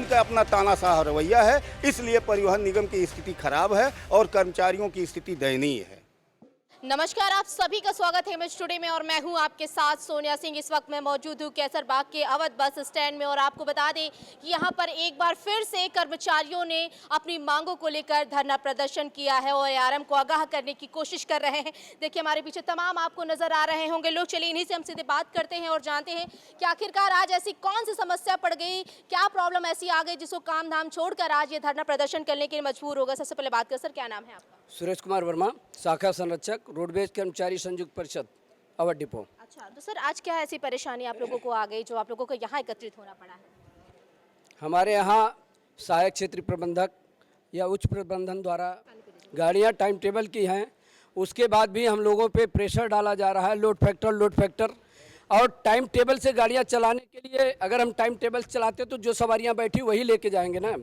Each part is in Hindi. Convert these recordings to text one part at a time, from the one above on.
उनका अपना तानाशाह रवैया है, इसलिए परिवहन निगम की स्थिति खराब है और कर्मचारियों की स्थिति दयनीय है। नमस्कार, आप सभी का स्वागत है इमेज टुडे में और मैं हूं आपके साथ सोनिया सिंह। इस वक्त मैं मौजूद हूं कैसरबाग के अवध बस स्टैंड में और आपको बता दें कि यहां पर एक बार फिर से कर्मचारियों ने अपनी मांगों को लेकर धरना प्रदर्शन किया है और एआरएम को आगाह करने की कोशिश कर रहे हैं। देखिए, हमारे पीछे तमाम आपको नजर आ रहे होंगे लोग। चलिए इन्हीं से हम सीधे बात करते हैं और जानते हैं कि आखिरकार आज ऐसी कौन सी समस्या पड़ गई, क्या प्रॉब्लम ऐसी आ गई जिसको काम धाम छोड़कर आज ये धरना प्रदर्शन करने के लिए मजबूर होगा। सबसे पहले बात कर, सर क्या नाम है आपका? सुरेश कुमार वर्मा, शाखा संरक्षक, रोडवेज कर्मचारी संयुक्त परिषद, अवध डिपो। अच्छा, तो सर आज क्या ऐसी परेशानी आप लोगों को आ गई जो आप लोगों को यहाँ एकत्रित होना पड़ा है? हमारे यहाँ सहायक क्षेत्रीय प्रबंधक या उच्च प्रबंधन द्वारा गाड़ियाँ टाइम टेबल की हैं, उसके बाद भी हम लोगों पे प्रेशर डाला जा रहा है, लोड फैक्टर। और टाइम टेबल से गाड़ियाँ चलाने के लिए अगर हम टाइम टेबल चलाते तो जो सवारियाँ बैठी वही लेके जाएंगे ना।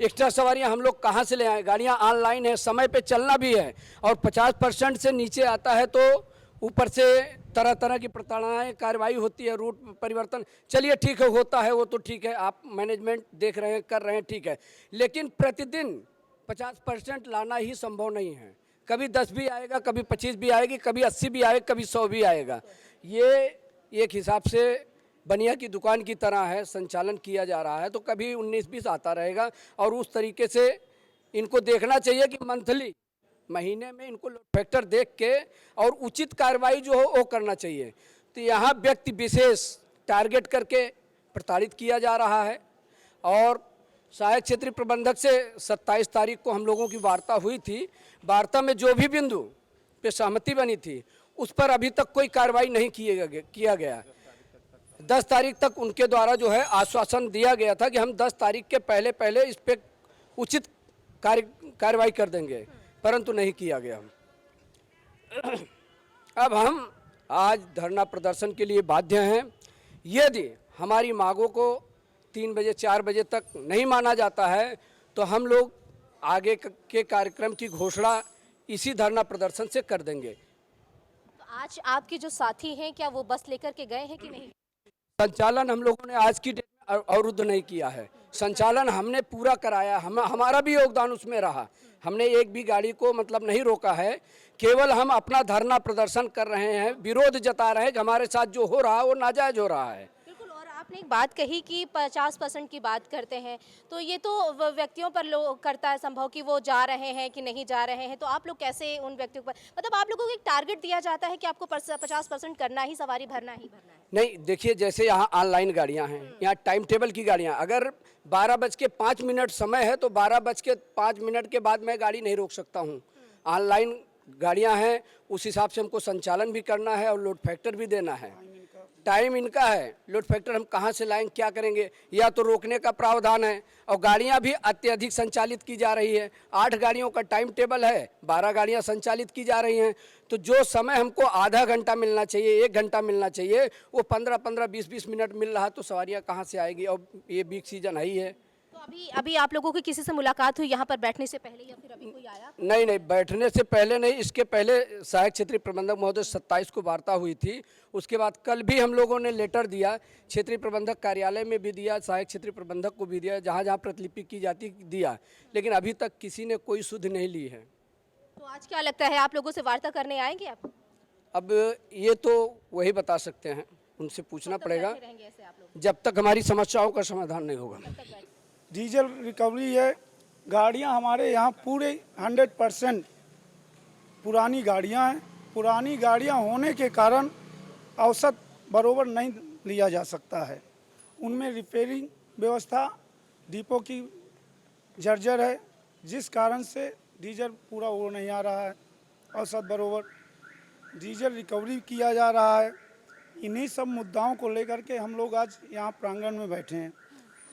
एक्स्ट्रा सवारियां हम लोग कहाँ से ले आए? गाड़ियाँ ऑनलाइन है, समय पे चलना भी है और 50% से नीचे आता है तो ऊपर से तरह तरह की प्रताड़नाएं कार्रवाई होती है, रूट परिवर्तन। चलिए ठीक है, होता है वो तो ठीक है, आप मैनेजमेंट देख रहे हैं, कर रहे हैं, ठीक है, लेकिन प्रतिदिन 50% लाना ही संभव नहीं है। कभी 10 भी आएगा, कभी 25 भी आएगी, कभी 80 भी आएगा, कभी 100 भी आएगा। ये एक हिसाब से बनिया की दुकान की तरह है, संचालन किया जा रहा है, तो कभी 19-20 आता रहेगा। और उस तरीके से इनको देखना चाहिए कि मंथली महीने में इनको लोड फैक्टर देख के और उचित कार्रवाई जो हो वो करना चाहिए। तो यहाँ व्यक्ति विशेष टारगेट करके प्रताड़ित किया जा रहा है। और सहायक क्षेत्रीय प्रबंधक से 27 तारीख को हम लोगों की वार्ता हुई थी। वार्ता में जो भी बिंदु पे सहमति बनी थी उस पर अभी तक कोई कार्रवाई नहीं किया गया। 10 तारीख तक उनके द्वारा जो है आश्वासन दिया गया था कि हम 10 तारीख के पहले इस पर उचित कार्रवाई कर देंगे, परंतु नहीं किया गया। अब हम आज धरना प्रदर्शन के लिए बाध्य हैं। यदि हमारी मांगों को 3 बजे 4 बजे तक नहीं माना जाता है तो हम लोग आगे के कार्यक्रम की घोषणा इसी धरना प्रदर्शन से कर देंगे। तो आज आपके जो साथी हैं क्या वो बस लेकर के गए हैं कि नहीं? संचालन हम लोगों ने आज की डेट में अवरुद्ध नहीं किया है, संचालन हमने पूरा कराया। हमारा भी योगदान उसमें रहा। हमने एक भी गाड़ी को मतलब नहीं रोका है, केवल हम अपना धरना प्रदर्शन कर रहे हैं, विरोध जता रहे हैं कि हमारे साथ जो हो रहा है वो नाजायज हो रहा है। बिल्कुल। और आपने एक बात कही कि 50% की बात करते हैं, तो ये तो व्यक्तियों पर करता है संभव कि वो जा रहे हैं कि नहीं जा रहे हैं। तो आप लोग कैसे उन व्यक्तियों पर, मतलब आप लोगों को एक टारगेट दिया जाता है कि आपको 50% करना ही, सवारी भरना ही भरना है? नहीं, देखिए जैसे यहाँ ऑनलाइन गाड़ियाँ हैं, यहाँ टाइम टेबल की गाड़ियाँ, अगर 12:05 समय है तो 12:05 के बाद मैं गाड़ी नहीं रोक सकता हूँ। ऑनलाइन गाड़ियाँ हैं, उस हिसाब से हमको संचालन भी करना है और लोड फैक्टर भी देना है। टाइम इनका है, लोड फैक्टर हम कहाँ से लाएंगे, क्या करेंगे? या तो रोकने का प्रावधान है। और गाड़ियाँ भी अत्यधिक संचालित की जा रही है। 8 गाड़ियों का टाइम टेबल है, 12 गाड़ियाँ संचालित की जा रही हैं। तो जो समय हमको आधा घंटा मिलना चाहिए, 1 घंटा मिलना चाहिए, वो 15-15, 20-20 मिनट मिल रहा, तो सवारियाँ कहाँ से आएगी? और ये बीच सीजन है ही है। तो अभी आप लोगों की किसी से मुलाकात हुई यहाँ पर बैठने से पहले या फिर अभी कोई आया? नहीं, बैठने से पहले नहीं, इसके पहले सहायक क्षेत्रीय प्रबंधक महोदय 27 को वार्ता हुई थी। उसके बाद कल भी हम लोगों ने लेटर दिया, क्षेत्रीय प्रबंधक कार्यालय में भी दिया, सहायक क्षेत्रीय प्रबंधक को भी दिया, जहाँ जहाँ प्रतिलिपि की जाती दिया, लेकिन अभी तक किसी ने कोई सुध नहीं ली है। तो आज क्या लगता है, आप लोगों से वार्ता करने आएंगे आप? अब ये तो वही बता सकते हैं, उनसे पूछना पड़ेगा, ऐसे आप लोग जब तक हमारी समस्याओं का समाधान नहीं होगा। डीजल रिकवरी है। गाड़ियां हमारे यहाँ पूरे 100% पुरानी गाड़ियां हैं। पुरानी गाड़ियां होने के कारण औसत बरोबर नहीं लिया जा सकता है। उनमें रिपेयरिंग व्यवस्था डिपो की जर्जर है, जिस कारण से डीजल पूरा वो नहीं आ रहा है औसत बरोबर। डीजल रिकवरी किया जा रहा है। इन्हीं सब मुद्दाओं को लेकर के हम लोग आज यहाँ प्रांगण में बैठे हैं।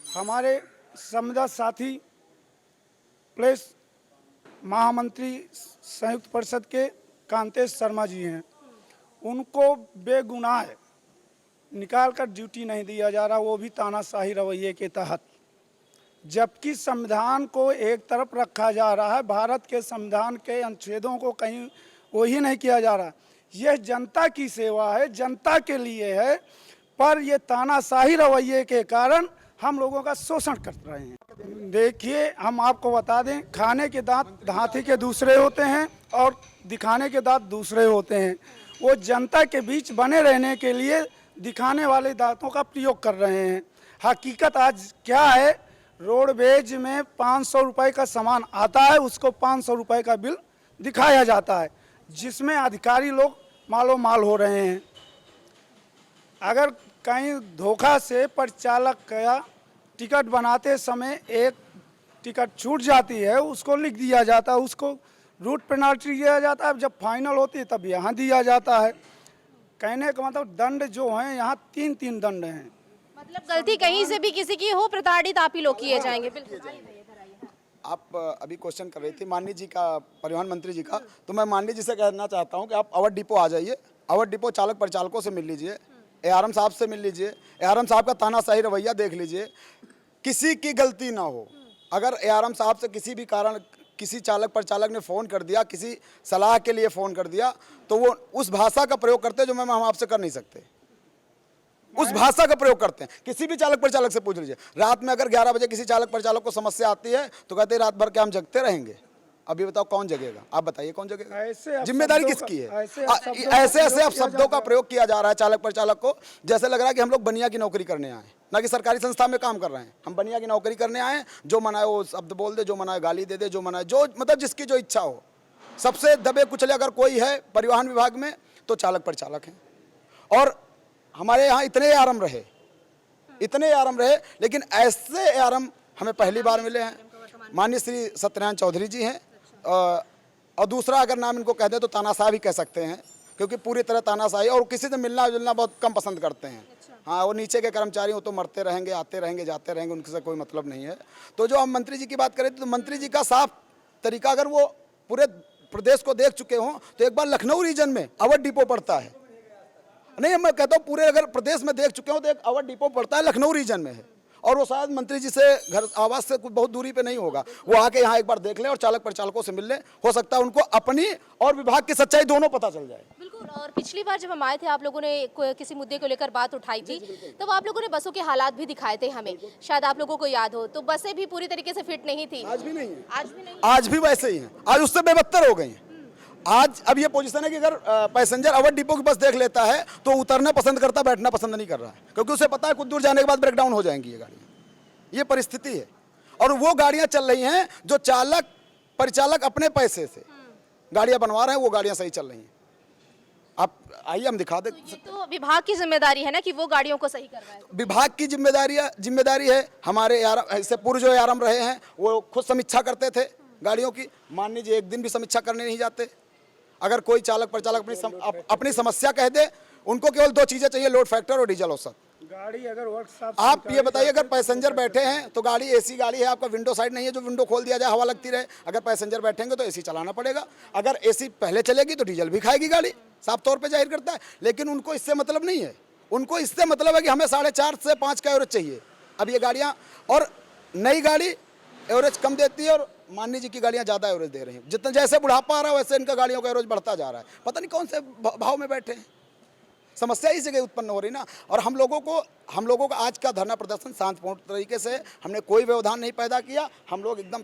हमारे संविदा साथी प्लेस महामंत्री संयुक्त परिषद के कांतेश शर्मा जी हैं, उनको बेगुनाह निकाल कर ड्यूटी नहीं दिया जा रहा, वो भी तानाशाही रवैये के तहत। जबकि संविधान को एक तरफ रखा जा रहा है, भारत के संविधान के अनुच्छेदों को कहीं वही नहीं किया जा रहा। यह जनता की सेवा है, जनता के लिए है, पर यह तानाशाही रवैये के कारण हम लोगों का शोषण कर रहे हैं। देखिए, हम आपको बता दें, खाने के दांत हाथी के दूसरे होते हैं और दिखाने के दांत दूसरे होते हैं। वो जनता के बीच बने रहने के लिए दिखाने वाले दांतों का प्रयोग कर रहे हैं। हकीकत आज क्या है, रोडवेज में 500 रुपये का सामान आता है, उसको 500 रुपये का बिल दिखाया जाता है, जिसमें अधिकारी लोग मालो माल हो रहे हैं। अगर कहीं धोखा से परिचालक का टिकट बनाते समय एक टिकट छूट जाती है, उसको लिख दिया जाता है, उसको रूट पेनाल्टी दिया जाता है, जब फाइनल होती है तब यहाँ दिया जाता है। कहने का मतलब दंड जो हैं यहाँ 3-3 दंड हैं। मतलब गलती कहीं से भी किसी की हो, प्रताड़ित आप ही लोग किए जाएंगे। बिल्कुल। आप अभी क्वेश्चन कर रही थी माननीय जी का, परिवहन मंत्री जी का, तो मैं माननीय जी से कहना चाहता हूं कि आप अवध डिपो आ जाइए, अवध डिपो चालक परिचालकों से मिल लीजिए, एआरएम साहब से मिल लीजिए, एआरएम साहब का तानाशाही रवैया देख लीजिए। किसी की गलती ना हो, अगर एआरएम साहब से किसी भी कारण किसी चालक परिचालक ने फ़ोन कर दिया, किसी सलाह के लिए फ़ोन कर दिया, तो वो उस भाषा का प्रयोग करते जो मैम हम आपसे कर नहीं सकते, उस भाषा का प्रयोग करते हैं। किसी भी चालक परिचालक से पूछ लीजिए, रात में अगर 11 बजे किसी चालक परिचालक को समस्या आती है तो कहते हैं रात भर के हम जगते रहेंगे। अभी बताओ कौन जगेगा? आप बताइए कौन जगेगा? जिम्मेदारी किसकी है? ऐसे ऐसे अब शब्दों का प्रयोग किया जा रहा है चालक परिचालक को, जैसे लग रहा है कि हम लोग बनिया की नौकरी करने आए, ना कि सरकारी संस्था में काम कर रहे हैं। हम बनिया की नौकरी करने आए, जो मनाए वो शब्द बोल दे, जो मनाए गाली दे दे, जो मनाए जो मतलब जिसकी जो इच्छा हो। सबसे दबे कुचले अगर कोई है परिवहन विभाग में तो चालक परिचालक हैं। और हमारे यहाँ इतने आराम रहे, लेकिन ऐसे आराम हमें पहली बार मिले हैं। माननीय श्री सत्यनारायण चौधरी जी हैं, और दूसरा अगर नाम इनको कह दें तो तानाशाह भी कह सकते हैं, क्योंकि पूरी तरह तानाशाही, और किसी से मिलना जुलना बहुत कम पसंद करते हैं। हाँ, वो नीचे के कर्मचारी वो तो मरते रहेंगे, आते रहेंगे, जाते रहेंगे, उनसे कोई मतलब नहीं है। तो जो हम मंत्री जी की बात करें तो मंत्री जी का साफ तरीका, अगर वो पूरे प्रदेश को देख चुके हों तो एक बार लखनऊ रीजन में अवध डिपो पड़ता है, नहीं मैं कहता हूँ पूरे अगर प्रदेश में देख चुके हो तो एक अवध डिपो पड़ता है, लखनऊ रीजन में है। और वो शायद मंत्री जी से घर आवास से कुछ बहुत दूरी पे नहीं होगा, वो आके यहाँ एक बार देख ले और चालक परिचालकों से मिल ले, हो सकता है उनको अपनी और विभाग की सच्चाई दोनों पता चल जाए। बिल्कुल। और पिछली बार जब हम आए थे, आप लोगों ने किसी मुद्दे को लेकर बात उठाई थी, तब आप लोगों ने बसों के हालात भी दिखाए थे हमें, शायद आप लोगों को याद हो। तो बसें भी पूरी तरीके से फिट नहीं थी। आज भी नहीं है, आज भी वैसे ही है, आज उससे बेबत्तर हो गई हैं। आज अब ये पोजीशन है कि अगर पैसेंजर अवध डिपो की बस देख लेता है तो उतरना पसंद करता, बैठना पसंद नहीं कर रहा है, क्योंकि उसे पता है कुछ दूर जाने के बाद ब्रेकडाउन हो जाएंगी ये गाड़ियाँ। ये परिस्थिति है, और वो गाड़ियाँ चल रही हैं जो चालक परिचालक अपने पैसे से गाड़ियाँ बनवा रहे हैं, वो गाड़ियाँ सही चल रही हैं। आप आइए हम दिखा दें। तो विभाग की जिम्मेदारी है ना कि वो गाड़ियों को सही करवाए। विभाग की जिम्मेदारी है। हमारे इससे पूर्व जो आराम रहे हैं वो खुद समीक्षा करते थे गाड़ियों की। माननीय जी एक दिन भी समीक्षा करने नहीं जाते। अगर कोई चालक परिचालक अपनी समस्या कह दे, उनको केवल 2 चीजें चाहिए, लोड फैक्टर और डीजल औसत। गाड़ी अगर वर्कशॉप, आप ये बताइए, अगर पैसेंजर बैठे हैं तो गाड़ी एसी गाड़ी है, आपका विंडो साइड नहीं है जो विंडो खोल दिया जाए हवा लगती रहे। अगर पैसेंजर बैठेंगे तो एसी चलाना पड़ेगा, अगर एसी पहले चलेगी तो डीजल भी खाएगी गाड़ी, साफ तौर पे जाहिर करता है। लेकिन उनको इससे मतलब नहीं है, उनको इससे मतलब है कि हमें 4.5 से 5 का एवरेज चाहिए। अब ये गाड़ियाँ, और नई गाड़ी एवरेज कम देती है और माननीय जी की गाड़ियाँ ज़्यादा एवरेज दे रही हैं। जितना जैसे बुढ़ापा आ रहा है वैसे इनका गाड़ियों का एवरेज बढ़ता जा रहा है। पता नहीं कौन से भाव में बैठे हैं, समस्या इस जगह उत्पन्न हो रही ना। और हम लोगों को आज का धरना प्रदर्शन शांतिपूर्ण तरीके से, हमने कोई व्यवधान नहीं पैदा किया, हम लोग एकदम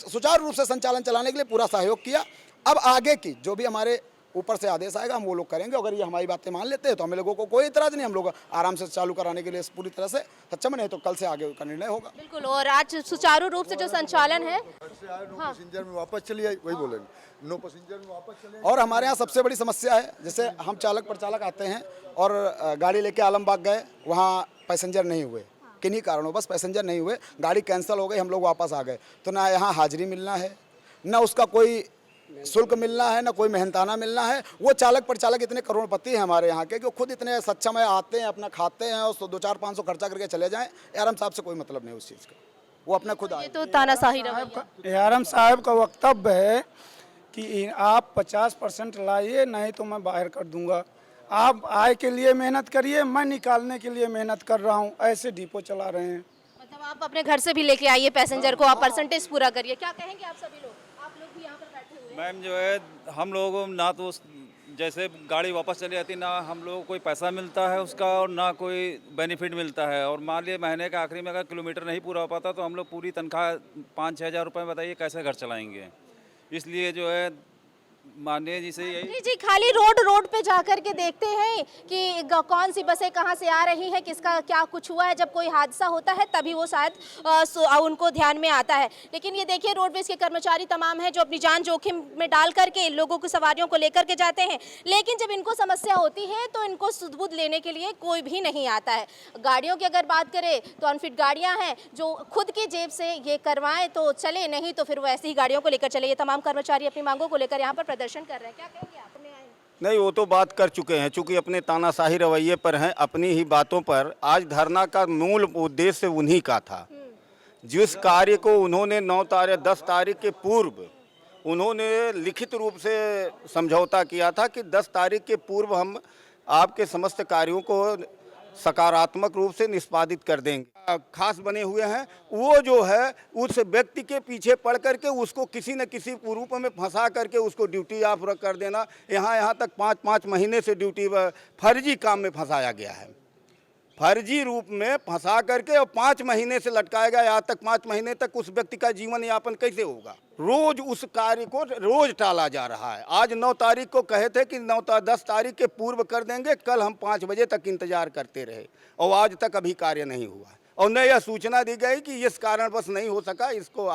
सुचारू रूप से संचालन चलाने के लिए पूरा सहयोग किया। अब आगे की जो भी हमारे ऊपर से आदेश आएगा हम वो लोग करेंगे। अगर ये हमारी बातें मान लेते हैं तो हम लोगों को कोई इतराज़ नहीं, हम लोग आराम से चालू कराने के लिए पूरी तरह से सक्षम है, तो कल से आगे का निर्णय होगा। बिल्कुल। और आज सुचारू रूप से जो संचालन है, पैसेंजर में वापस चलिए, वही बोलेंगे, नो पैसेंजर में वापस चले। और हमारे यहाँ सबसे बड़ी समस्या है, जैसे हम चालक परिचालक आते हैं और गाड़ी लेके आलमबाग गए, वहाँ पैसेंजर नहीं हुए, किन्हीं कारणों बस पैसेंजर नहीं हुए, गाड़ी कैंसिल हो गई, हम लोग वापस आ गए, तो ना यहाँ हाजिरी मिलना है, ना उसका कोई शुल्क मिलना है, ना कोई मेहनताना मिलना है। वो चालक परिचालक इतने करोड़पति हैं हमारे यहाँ के कि खुद इतने सक्षम है, आते हैं, अपना खाते हैं और 2-4-500 खर्चा करके चले जाएं। एआरएम साहब से कोई मतलब नहीं उस चीज़ का, वो अपना खुद आए। तो तानाशाही रवैया। एआरएम साहब का वक्तव्य है कि आप 50% लाइए, नहीं तो मैं बाहर कर दूंगा। आप आय के लिए मेहनत करिए, मैं निकालने के लिए मेहनत कर रहा हूँ। ऐसे डिपो चला रहे हैं। मतलब आप अपने घर से भी लेके आइए पैसेंजर को, आप परसेंटेज पूरा करिए। क्या कहेंगे आप सभी लोग? आप लोग भी यहाँ पर बैठे हुए हैं। मैम जो है हम लोगों ना तो जैसे गाड़ी वापस चली जाती, ना हम लोगों को कोई पैसा मिलता है उसका और ना कोई बेनिफिट मिलता है। और मान लीजिए महीने के आखिरी में अगर किलोमीटर नहीं पूरा हो पाता तो हम लोग पूरी तनख्वाह 5-6 हज़ार रुपये में बताइए कैसे घर चलाएंगे। इसलिए जो है माननीय जी से यही जी खाली रोड पे जाकर के देखते हैं कि कौन सी बसें कहाँ से आ रही हैं, किसका क्या कुछ हुआ है। जब कोई हादसा होता है तभी वो शायद उनको ध्यान में आता है। लेकिन ये देखिए रोडवेज के कर्मचारी तमाम हैं जो अपनी जान जोखिम में डाल करके लोगों को, सवारियों को लेकर के जाते हैं। लेकिन जब इनको समस्या होती है तो इनको सुध-बुध लेने के लिए कोई भी नहीं आता है। गाड़ियों की अगर बात करें तो अनफिट गाड़ियाँ हैं जो खुद की जेब से ये करवाएं तो चले, नहीं तो फिर वो ऐसी ही गाड़ियों को लेकर चले। ये तमाम कर्मचारी अपनी मांगों को लेकर यहाँ पर प्रदर्शन कर रहे हैं। क्या कहेंगे आप? नहीं, वो तो बात कर चुके हैं, चूंकि अपने तानाशाही रवैये पर हैं, अपनी ही बातों पर। आज धरना का मूल उद्देश्य उन्हीं का था। जिस कार्य को उन्होंने 10 तारीख के पूर्व उन्होंने लिखित रूप से समझौता किया था कि 10 तारीख के पूर्व हम आपके समस्त कार्यों को सकारात्मक रूप से निष्पादित कर देंगे। खास बने हुए हैं वो जो है उस व्यक्ति के पीछे पड़ करके उसको किसी न किसी रूप में फंसा करके उसको ड्यूटी ऑफ कर देना। यहाँ तक 5-5 महीने से ड्यूटी फर्जी काम में फंसाया गया है, फर्जी रूप में फंसा करके और 5 महीने से लटकाया गया। यहाँ तक 5 महीने तक उस व्यक्ति का जीवन यापन कैसे होगा? रोज उस कार्य को रोज टाला जा रहा है। आज 9 तारीख को कहे थे कि 10 तारीख के पूर्व कर देंगे, कल हम 5 बजे तक इंतजार करते रहे और आज तक अभी कार्य नहीं हुआ। और न यह सूचना दी गई कि इस कारणवश नहीं हो सका, इसको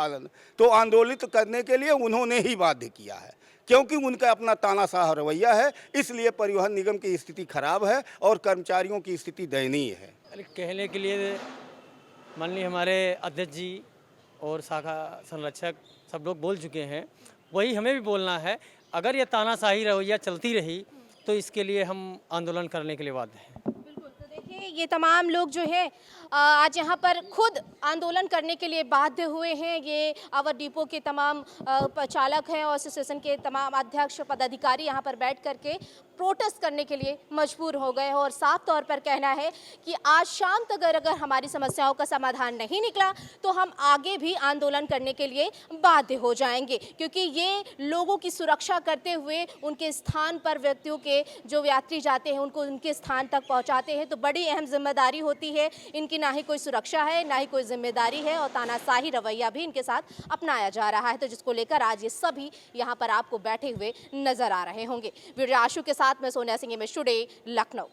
तो आंदोलित करने के लिए उन्होंने ही बाध्य किया है, क्योंकि उनका अपना तानाशाह रवैया है। इसलिए परिवहन निगम की स्थिति खराब है और कर्मचारियों की स्थिति दयनीय है। कहने के लिए माननीय हमारे अध्यक्ष जी और शाखा संरक्षक सब लोग बोल चुके हैं, वही हमें भी बोलना है। अगर ये तानाशाही रवैया चलती रही तो इसके लिए हम आंदोलन करने के लिए बाध्य हैं। बिल्कुल, तो देखिए ये तमाम लोग जो है आज यहाँ पर खुद आंदोलन करने के लिए बाध्य हुए हैं। ये अवध डिपो के तमाम चालक हैं और एसोसिएशन के तमाम अध्यक्ष पदाधिकारी यहाँ पर बैठ करके प्रोटेस्ट करने के लिए मजबूर हो गए और साफ तौर पर कहना है कि आज शाम तक अगर हमारी समस्याओं का समाधान नहीं निकला तो हम आगे भी आंदोलन करने के लिए बाध्य हो जाएंगे, क्योंकि ये लोगों की सुरक्षा करते हुए उनके स्थान पर व्यक्तियों के जो यात्री जाते हैं उनको उनके स्थान तक पहुंचाते हैं। तो बड़ी अहम जिम्मेदारी होती है इनकी, ना ही कोई सुरक्षा है ना ही कोई जिम्मेदारी है और तानाशाही रवैया भी इनके साथ अपनाया जा रहा है। तो जिसको लेकर आज ये सभी यहाँ पर आपको बैठे हुए नजर आ रहे होंगे। वीडियो आशु के साथ मैं सोनिया सिंह, इमेज टुडे, लखनऊ।